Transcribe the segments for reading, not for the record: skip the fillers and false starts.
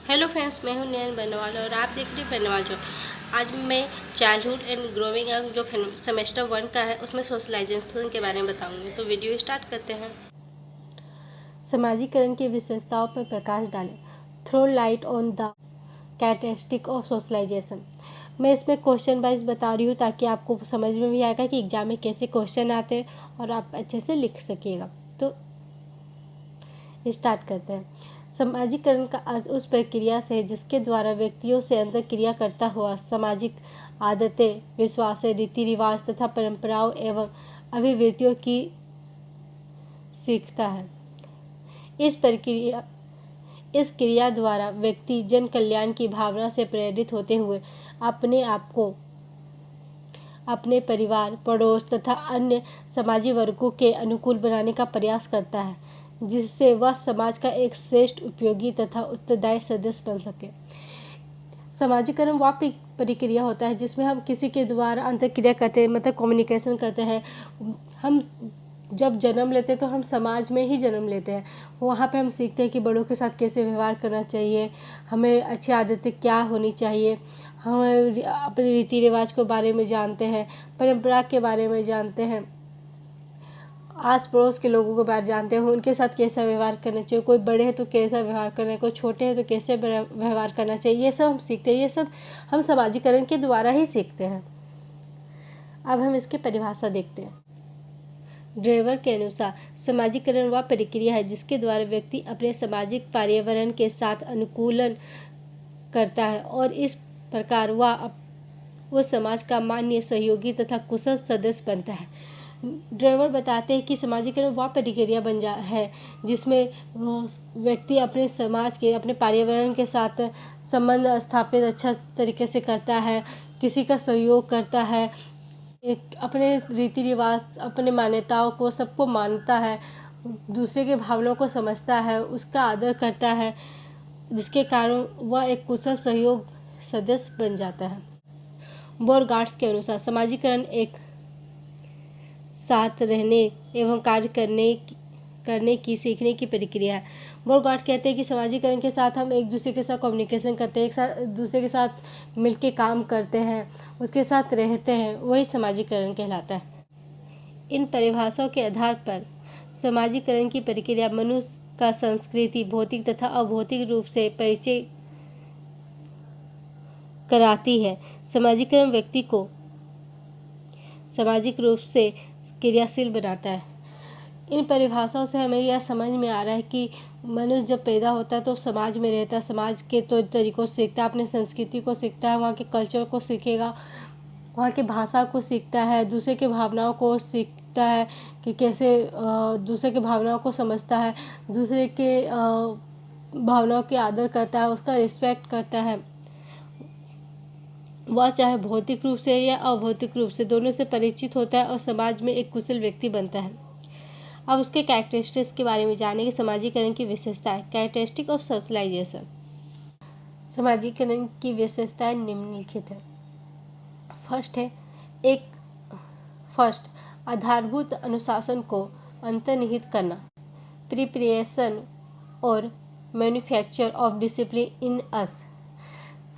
Hello friends, मैं हूं नयन बनवाल और आप देख रहे हैं बनवाल जो। आज मैं चाइल्डहुड एंड ग्रोइंग अप जो सेमेस्टर 1 का है उसमें सोशलाइजेशन के बारे में बताऊंगी। तो वीडियो स्टार्ट करते हैं। समाजीकरण की विशेषताओं पर प्रकाश डालें। Throw light on the characteristic of socialization. मैं इसमें क्वेश्चन वाइज बता रही हूँ ताकि आपको समझ में भी आएगा कि एग्जाम में कैसे क्वेश्चन आते हैं और आप अच्छे से लिख सकिएगा। तो स्टार्ट करते हैं। सामाजिकरण का अर्थ उस प्रक्रिया से है जिसके द्वारा व्यक्तियों से अंतर क्रिया करता हुआ सामाजिक आदतें, विश्वास, रीति रिवाज तथा परंपराओं एवं अभिवृत्तियों की सीखता है। इस क्रिया द्वारा व्यक्ति जन कल्याण की भावना से प्रेरित होते हुए अपने आप को अपने परिवार, पड़ोस तथा अन्य समाजी वर्गों के अनुकूल बनाने का प्रयास करता है, जिससे वह समाज का एक श्रेष्ठ, उपयोगी तथा उत्तरदायी सदस्य बन सके। समाजीकरण वह प्रक्रिया होता है जिसमें हम किसी के द्वारा अंतरक्रिया करते हैं, मतलब कम्युनिकेशन करते हैं। हम जब जन्म लेते हैं तो हम समाज में ही जन्म लेते हैं। वहाँ पे हम सीखते हैं कि बड़ों के साथ कैसे व्यवहार करना चाहिए, हमें अच्छी आदतें क्या होनी चाहिए, हम अपने रीति रिवाज के बारे में जानते हैं, परंपरा के बारे में जानते हैं, आस पड़ोस के लोगों के बारे में जानते हैं, उनके साथ कैसा व्यवहार करना चाहिए, कोई बड़े हैं तो कैसा व्यवहार करना है, कोई छोटे हैं तो कैसे व्यवहार करना चाहिए। ये सब हम सीखते हैं। ये सब हम समाजीकरण के द्वारा ही सीखते हैं। अब हम इसकी परिभाषा देखते हैं। ड्रेवर के अनुसार समाजीकरण वह प्रक्रिया है जिसके द्वारा व्यक्ति अपने सामाजिक पर्यावरण के साथ अनुकूलन करता है और इस प्रकार वह उस समाज का मान्य, सहयोगी तथा कुशल सदस्य बनता है। ड्रेवर बताते हैं कि समाजीकरण वह प्रक्रिया है जिसमें व्यक्ति अपने समाज के, अपने पर्यावरण के साथ संबंध स्थापित अच्छा तरीके से करता है, किसी का सहयोग करता है, एक अपने रीति रिवाज, अपने मान्यताओं को सबको मानता है, दूसरे के भावनाओं को समझता है, उसका आदर करता है, जिसके कारण वह एक कुशल सहयोग सदस्य बन जाता है। बोरगार्ड्स के अनुसार समाजीकरण एक साथ रहने एवं कार्य करने की सीखने की प्रक्रिया है। बोरगार्ड कहते हैं कि समाजीकरण के साथ हम एक दूसरे के साथ कम्युनिकेशन करते हैं, एक दूसरे के साथ मिलके काम करते हैं, उसके साथ रहते हैं, वही समाजीकरण कहलाता है। इन परिभाषाओं के आधार पर समाजीकरण की प्रक्रिया मनुष्य का संस्कृति, भौतिक तथा अभौतिक रूप से परिचय कराती है। समाजीकरण व्यक्ति को सामाजिक रूप से क्रियाशील बनाता है। इन परिभाषाओं से हमें यह समझ में आ रहा है कि मनुष्य जब पैदा होता है तो समाज में रहता है, समाज के तरीकों से सीखता है, अपने संस्कृति को सीखता है, वहाँ के कल्चर को सीखेगा, वहाँ की भाषा को सीखता है, दूसरे के भावनाओं को सीखता है कि कैसे दूसरे के भावनाओं को समझता है, दूसरे के भावनाओं के आदर करता है, उसका रिस्पेक्ट करता है। वह चाहे भौतिक रूप से या अभौतिक रूप से दोनों से परिचित होता है और समाज में एक कुशल व्यक्ति बनता है। अब उसके कैरेक्टरिस्टिक्स के बारे में जानेंगे। समाजीकरण की विशेषताएं। Characteristic of socialization. समाजीकरण की विशेषताएं निम्नलिखित है। फर्स्ट, आधारभूत अनुशासन को अंतर्निहित करना। प्रिपरेशन और मैन्युफैक्चर ऑफ डिसिप्लिन इन अस।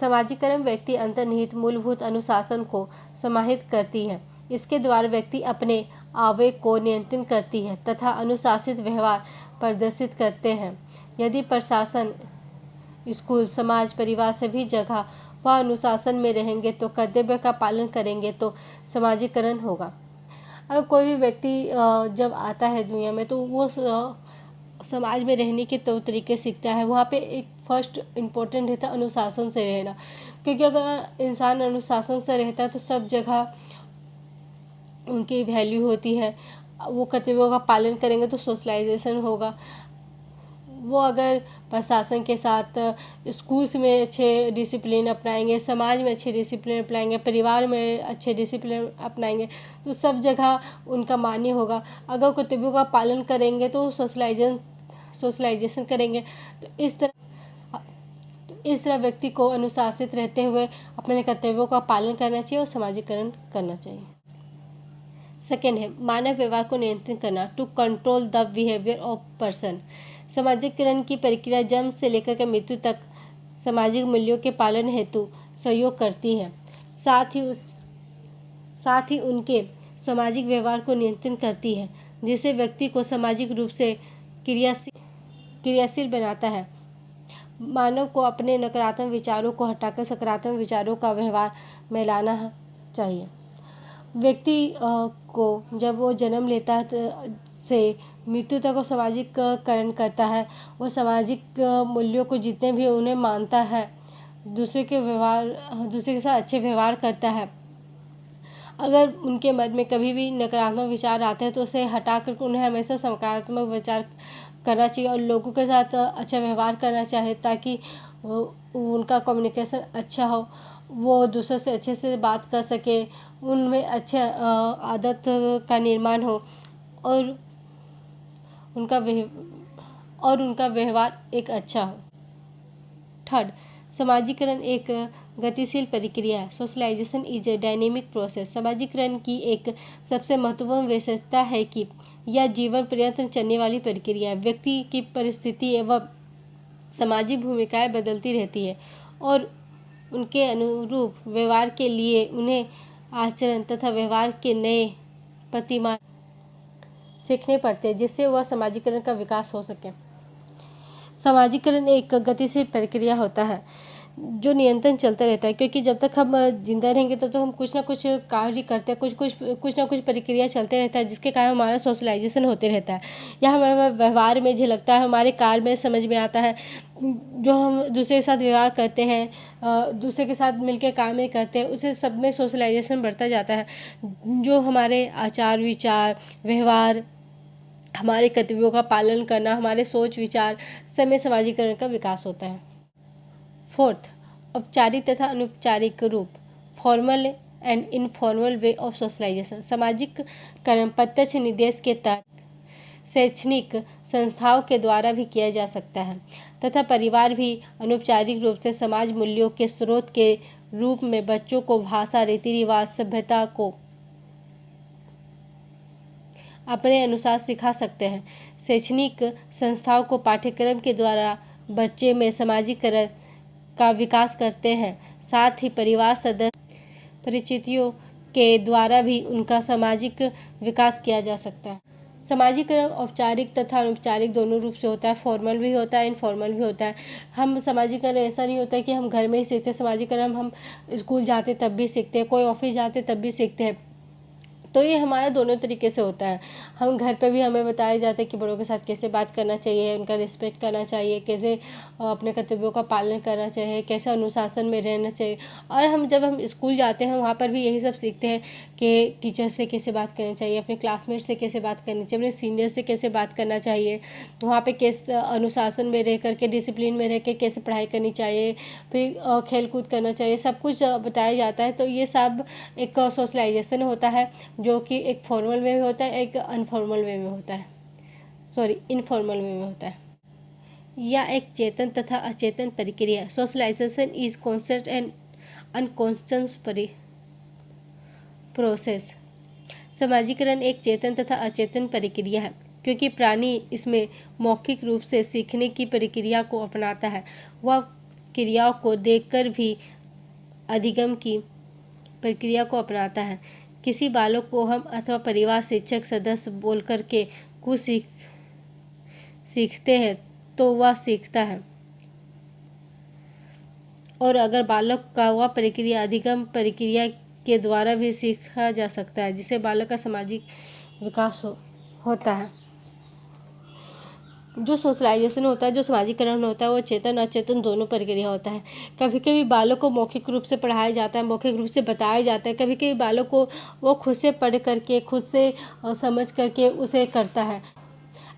समाजीकरण व्यक्ति अंतर्निहित मूलभूत अनुशासन को समाहित करती है। इसके द्वारा व्यक्ति अपने आवेग को नियंत्रित करती है तथा अनुशासित व्यवहार प्रदर्शित करते हैं। यदि प्रशासन, स्कूल, समाज, परिवार सभी जगह वह अनुशासन में रहेंगे तो कर्तव्य का पालन करेंगे तो समाजीकरण होगा। अगर कोई भी व्यक्ति जब आता है दुनिया में तो वो समाज में रहने के तरीके सीखता है। वहाँ पे एक फर्स्ट इम्पोर्टेंट रहता है अनुशासन से रहना, क्योंकि अगर इंसान अनुशासन से रहता है तो सब जगह उनकी वैल्यू होती है। वो कर्तव्यों का पालन करेंगे तो सोशलाइजेशन होगा। वो अगर प्रशासन के साथ स्कूल्स में अच्छे डिसिप्लिन अपनाएंगे, समाज में अच्छे डिसिप्लिन अपनाएंगे, परिवार में अच्छे डिसिप्लिन अपनाएंगे तो सब जगह उनका मान्य होगा। अगर कर्तव्यों का पालन करेंगे तो सोशलाइजेशन करेंगे। तो इस तरह व्यक्ति को अनुशासित रहते हुए अपने कर्तव्यों का पालन करना चाहिए और समाजीकरण करना चाहिए। सेकेंड है मानव व्यवहार को नियंत्रित करना। To control the behaviour of person. समाजीकरण की प्रक्रिया जन्म से लेकर के मृत्यु तक सामाजिक मूल्यों के पालन हेतु सहयोग करती है। साथ ही उनके सामाजिक व्यवहार को नियंत्रित करती है, जिससे व्यक्ति को सामाजिक रूप से क्रियाशील बनाता है। मानव को अपने नकारात्मक विचारों को हटाकर सकारात्मक विचारों का व्यवहार में लाना चाहिए। व्यक्ति को जब वो जन्म लेता है से मृत्यु तक वो सामाजिककरण करता है। वो सामाजिक मूल्यों को जितने भी उन्हें मानता है, दूसरे के साथ अच्छे व्यवहार करता है। अगर उनके मन में कभी भी नकारात्मक विचार आते हैं तो उसे हटाकर उन्हें हमेशा सकारात्मक विचार करना चाहिए और लोगों के साथ अच्छा व्यवहार करना चाहिए, ताकि उनका कम्युनिकेशन अच्छा हो, वो दूसरों से अच्छे से बात कर सके, उनमें अच्छे आदत का निर्माण हो और उनका व्यवहार एक अच्छा हो। थर्ड, समाजीकरण एक गतिशील प्रक्रिया है। Socialization is a dynamic process. समाजीकरण की एक सबसे महत्वपूर्ण विशेषता है कि यह जीवन पर्यंत चलने वाली प्रक्रिया है। व्यक्ति की परिस्थिति एवं सामाजिक भूमिकाएं बदलती रहती है और उनके अनुरूप व्यवहार के लिए उन्हें आचरण तथा व्यवहार के नए प्रतिमान सीखने पड़ते हैं, जिससे वह समाजीकरण का विकास हो सके। समाजीकरण एक गतिशील प्रक्रिया होता है जो निरंतर चलता रहता है, क्योंकि जब तक हम जिंदा रहेंगे तब तक हम कुछ ना कुछ कार्य करते हैं, कुछ ना कुछ प्रक्रिया चलते रहता है, जिसके कारण हमारा सोशलाइजेशन होते रहता है। यह हमारे व्यवहार में झलकता है, हमारे कार्य में समझ में आता है। जो हम दूसरे के साथ व्यवहार करते हैं, दूसरे के साथ मिलकर काम करते हैं, उसे सब में सोशलाइजेशन बढ़ता जाता है। जो हमारे आचार विचार व्यवहार, हमारे कर्तव्यों का पालन करना, हमारे सोच विचार सब में समाजीकरण का विकास होता है। फोर्थ, औपचारिक तथा अनौपचारिक रूप, formal and informal way of socialization. समाजीकरण प्रत्यक्ष निर्देश के तहत शैक्षणिक संस्थाओं के द्वारा भी किया जा सकता है तथा परिवार भी अनौपचारिक रूप से समाज मूल्यों के स्रोत के रूप में बच्चों को भाषा, रीति रिवाज, सभ्यता को अपने अनुसार सिखा सकते हैं। शैक्षणिक संस्थाओं को पाठ्यक्रम के द्वारा बच्चे में समाजीकरण का विकास करते हैं। साथ ही परिवार सदस्य परिचितियों के द्वारा भी उनका सामाजिक विकास किया जा सकता है। समाजीकरण औपचारिक तथा अनौपचारिक दोनों रूप से होता है। फॉर्मल भी होता है, इनफॉर्मल भी होता है। हम समाजीकरण ऐसा नहीं होता है कि हम घर में ही सीखते। समाजीकरण हम स्कूल जाते तब भी सीखते हैं, कोई ऑफिस जाते तब भी सीखते हैं। तो ये हमारा दोनों तरीके से होता है। हम घर पे भी हमें बताया जाता है कि बड़ों के साथ कैसे बात करना चाहिए, उनका रिस्पेक्ट करना चाहिए, कैसे अपने कर्तव्यों का पालन करना चाहिए, कैसे अनुशासन में रहना चाहिए। और जब हम स्कूल जाते हैं वहाँ पर भी यही सब सीखते हैं कि टीचर से कैसे बात करनी चाहिए, अपने क्लासमेट से कैसे बात करनी चाहिए, अपने सीनियर से कैसे बात करना चाहिए, वहाँ पर कैसे अनुशासन में रह करके, डिसिप्लिन में रह के कैसे पढ़ाई करनी चाहिए, फिर खेल कूद करना चाहिए, सब कुछ बताया जाता है। तो ये सब एक सोशलाइजेशन होता है, जो कि एक फॉर्मल वे में होता है, एक अनफॉर्मल वे में होता है, इनफॉर्मल वे में होता है। यह एक चेतन तथा अचेतन प्रक्रिया। Socialization is conscious and unconscious process. समाजीकरण एक चेतन तथा अचेतन प्रक्रिया है, क्योंकि प्राणी इसमें मौखिक रूप से सीखने की प्रक्रिया को अपनाता है। वह क्रियाओं को देखकर भी अधिगम की प्रक्रिया को अपनाता है। किसी बालक को हम अथवा परिवार शिक्षक सदस्य बोल करके कुछ सीखते हैं तो वह सीखता है, और अगर बालक का वह प्रक्रिया अधिगम प्रक्रिया के द्वारा भी सीखा जा सकता है, जिससे बालक का सामाजिक विकास होता है। जो सोशलाइजेशन होता है, जो समाजीकरण होता है, वो चेतन अचेतन दोनों प्रक्रिया होता है। कभी कभी बालक को मौखिक रूप से पढ़ाया जाता है, मौखिक रूप से बताया जाता है। कभी कभी बालक को वो खुद से पढ़ करके, खुद से समझ करके उसे करता है।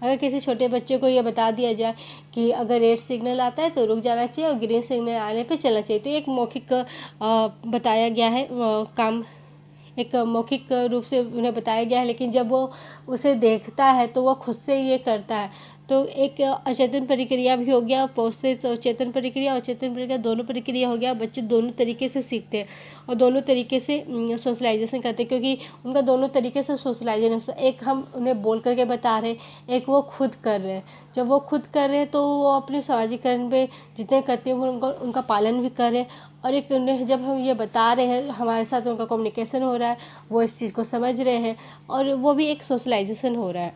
अगर किसी छोटे बच्चे को ये बता दिया जाए कि अगर रेड सिग्नल आता है तो रुक जाना चाहिए और ग्रीन सिग्नल आने पे चलना चाहिए, तो एक मौखिक बताया गया है काम, एक मौखिक रूप से उन्हें बताया गया है। लेकिन जब वो उसे देखता है तो वो खुद से ये करता है। तो एक अचेतन प्रक्रिया भी हो गया, प्रोसेस चेतन प्रक्रिया और अचेतन प्रक्रिया दोनों प्रक्रिया हो गया। बच्चे दोनों तरीके से सीखते हैं और दोनों तरीके से सोशलाइजेशन करते हैं, क्योंकि उनका दोनों तरीके से सोशलाइजेशन, एक हम उन्हें बोल करके बता रहे हैं, एक वो खुद कर रहे हैं। जब वो खुद कर रहे हैं तो वो अपने सामाजिकरण पे जितने करते हैं वो उनका पालन भी कर रहे हैं, और एक उन्हें जब हम ये बता रहे हैं हमारे साथ उनका कम्युनिकेशन हो रहा है, वो इस चीज़ को समझ रहे हैं और वो भी एक सोशलाइजेशन हो रहा है।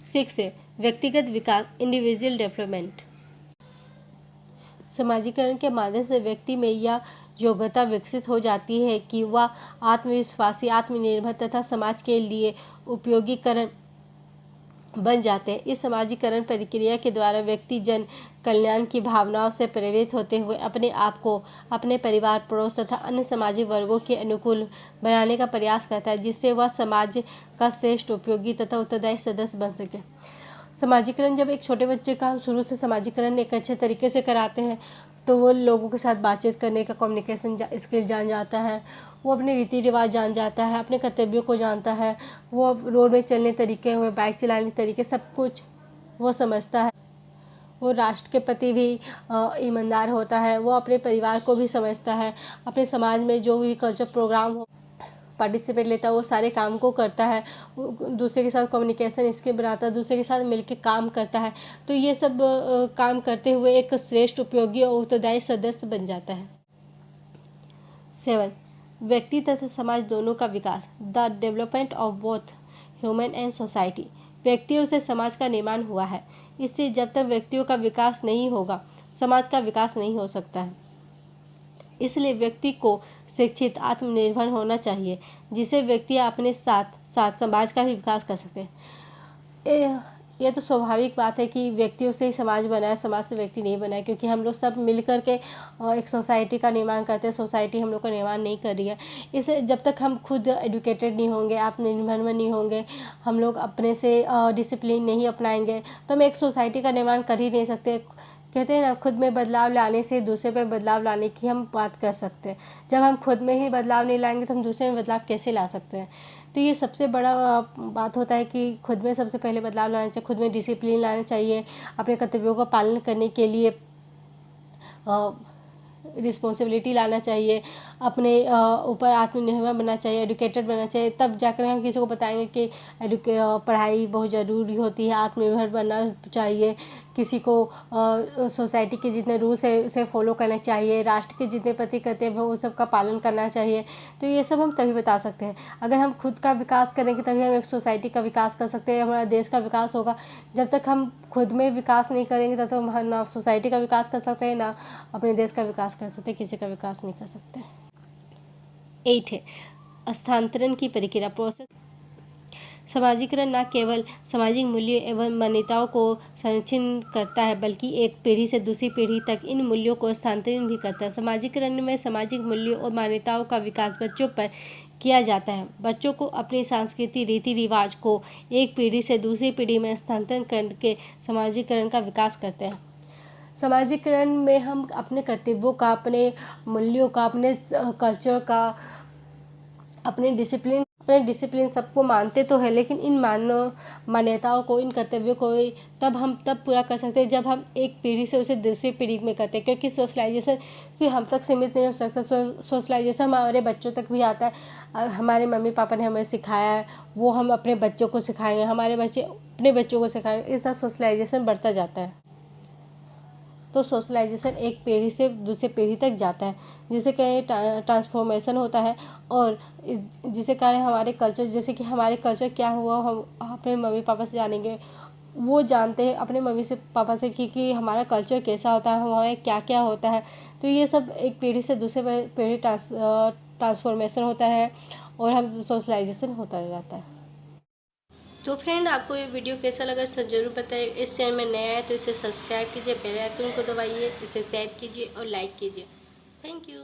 6 है व्यक्तिगत विकास, इंडिविजुअल डेवलपमेंट। समाजीकरण के माध्यम से व्यक्ति में यह योग्यता विकसित हो जाती है कि वह आत्मविश्वासी, आत्मनिर्भर तथा समाज के लिए उपयोगीकरण बन जाते हैं। इस समाजीकरण प्रक्रिया के द्वारा व्यक्ति जन कल्याण की भावनाओं से प्रेरित होते हुए अपने आप को अपने परिवार, पड़ोस तथा अन्य सामाजिक वर्गों के अनुकूल बनाने का प्रयास करता है, जिससे वह समाज का श्रेष्ठ, उपयोगी तथा उत्तरदायी सदस्य बन सके। समाजीकरण, जब एक छोटे बच्चे का हम शुरू से समाजीकरण एक अच्छे तरीके से कराते हैं तो वो लोगों के साथ बातचीत करने का कम्युनिकेशन स्किल जान जाता है, वो अपने रीति रिवाज जान जाता है, अपने कर्तव्यों को जानता है, वो रोड में चलने तरीके हुए, बाइक चलाने तरीके, सब कुछ वो समझता है। वो राष्ट्र के प्रति भी ईमानदार होता है, वो अपने परिवार को भी समझता है, अपने समाज में जो भी कल्चर प्रोग्राम हो पार्टिसिपेट लेता है, वो सारे काम को करता है, वो दूसरे के साथ कम्युनिकेशन स्किल बनाता है, दूसरे के साथ मिलकर काम करता है। तो ये सब काम करते हुए एक श्रेष्ठ, उपयोगी और उत्तरदायी सदस्य बन जाता है। 7 व्यक्ति तथा समाज दोनों का विकास, the development of both human and society. व्यक्तियों से समाज का निर्माण हुआ है, इसलिए जब तक व्यक्तियों का विकास नहीं होगा समाज का विकास नहीं हो सकता है। इसलिए व्यक्ति को शिक्षित, आत्मनिर्भर होना चाहिए, जिससे व्यक्ति अपने साथ साथ समाज का भी विकास कर सकते हैं। ये तो स्वाभाविक बात है कि व्यक्तियों से ही समाज बना है, समाज से व्यक्ति नहीं बना है, क्योंकि हम लोग सब मिल कर के एक सोसाइटी का निर्माण करते हैं। सोसाइटी हम लोग का निर्माण नहीं कर रही है। इसे जब तक हम खुद एजुकेटेड नहीं होंगे, आत्मनिर्भर नहीं होंगे, हम लोग अपने से डिसिप्लिन नहीं अपनाएंगे तो हम एक सोसाइटी का निर्माण कर ही नहीं सकते। कहते हैं ना, खुद में बदलाव लाने से दूसरे पे बदलाव लाने की हम बात कर सकते हैं। जब हम खुद में ही बदलाव नहीं लाएंगे तो हम दूसरे में बदलाव कैसे ला सकते हैं। तो ये सबसे बड़ा बात होता है कि खुद में सबसे पहले बदलाव लाना चाहिए, खुद में डिसिप्लिन लाना चाहिए, अपने कर्तव्यों का पालन करने के लिए रिस्पॉन्सिबिलिटी लाना चाहिए, अपने ऊपर आत्मनिर्भर बनना चाहिए, एजुकेटेड बनना चाहिए। तब जाकर हम किसी को बताएंगे कि पढ़ाई बहुत ज़रूरी होती है, आत्मनिर्भर बनना चाहिए, किसी को सोसाइटी के जितने रूल्स है उसे फॉलो करना चाहिए, राष्ट्र के जितने प्रति कर्तव्य है वो सब का पालन करना चाहिए। तो ये सब हम तभी बता सकते हैं। अगर हम खुद का विकास करेंगे तभी हम एक सोसाइटी का विकास कर सकते हैं, हमारा देश का विकास होगा। जब तक हम खुद में विकास नहीं करेंगे तब तक हम ना सोसाइटी का विकास कर सकते हैं, ना अपने देश का विकास कर सकते हैं, किसी का विकास नहीं कर सकते। 8 है स्थानांतरण की प्रक्रिया, प्रोसेस। समाजीकरण न केवल सामाजिक मूल्यों एवं मान्यताओं को संरक्षित करता है, बल्कि एक पीढ़ी से दूसरी पीढ़ी तक इन मूल्यों को स्थानांतरित भी करता है। समाजीकरण में सामाजिक मूल्यों और मान्यताओं का विकास बच्चों पर किया जाता है। बच्चों को अपनी सांस्कृतिक रीति रिवाज को एक पीढ़ी से दूसरी पीढ़ी में स्थानांतरण करके समाजीकरण का विकास करते हैं। समाजीकरण में हम अपने कर्तव्यों का, अपने मूल्यों का, अपने कल्चर का, अपने डिसिप्लिन सबको मानते तो है, लेकिन इन मान्यताओं को, इन कर्तव्यों को तब पूरा कर सकते हैं जब हम एक पीढ़ी से उसे दूसरी पीढ़ी में करते हैं, क्योंकि सोशलाइजेशन सिर्फ हम तक सीमित नहीं हो सकता। सोशलाइजेशन हमारे बच्चों तक भी आता है। हमारे मम्मी पापा ने हमें सिखाया है, वो हम अपने बच्चों को सिखाएंगे, हमारे बच्चे अपने बच्चों को सिखाएंगे, इस तरह सोशलाइजेशन बढ़ता जाता है। तो सोशलाइजेशन एक पीढ़ी से दूसरी पीढ़ी तक जाता है, जिसे कहें ट्रांसफॉर्मेशन होता है, और जिसे कहें हमारे कल्चर, जैसे कि हमारे कल्चर क्या हुआ हम अपने मम्मी पापा से जानेंगे, वो जानते हैं अपने मम्मी से पापा से कि हमारा कल्चर कैसा होता है, हमारे क्या क्या होता है। तो ये सब एक पीढ़ी से दूसरे पीढ़ी ट्रांसफॉर्मेशन होता है और हम सोशलाइजेशन होता जाता है। तो फ्रेंड, आपको ये वीडियो कैसा लगा सर जरूर बताइए। इस चैनल में नया है तो इसे सब्सक्राइब कीजिए, बेल आइकन को दबाइए, इसे शेयर कीजिए और लाइक कीजिए। Thank you.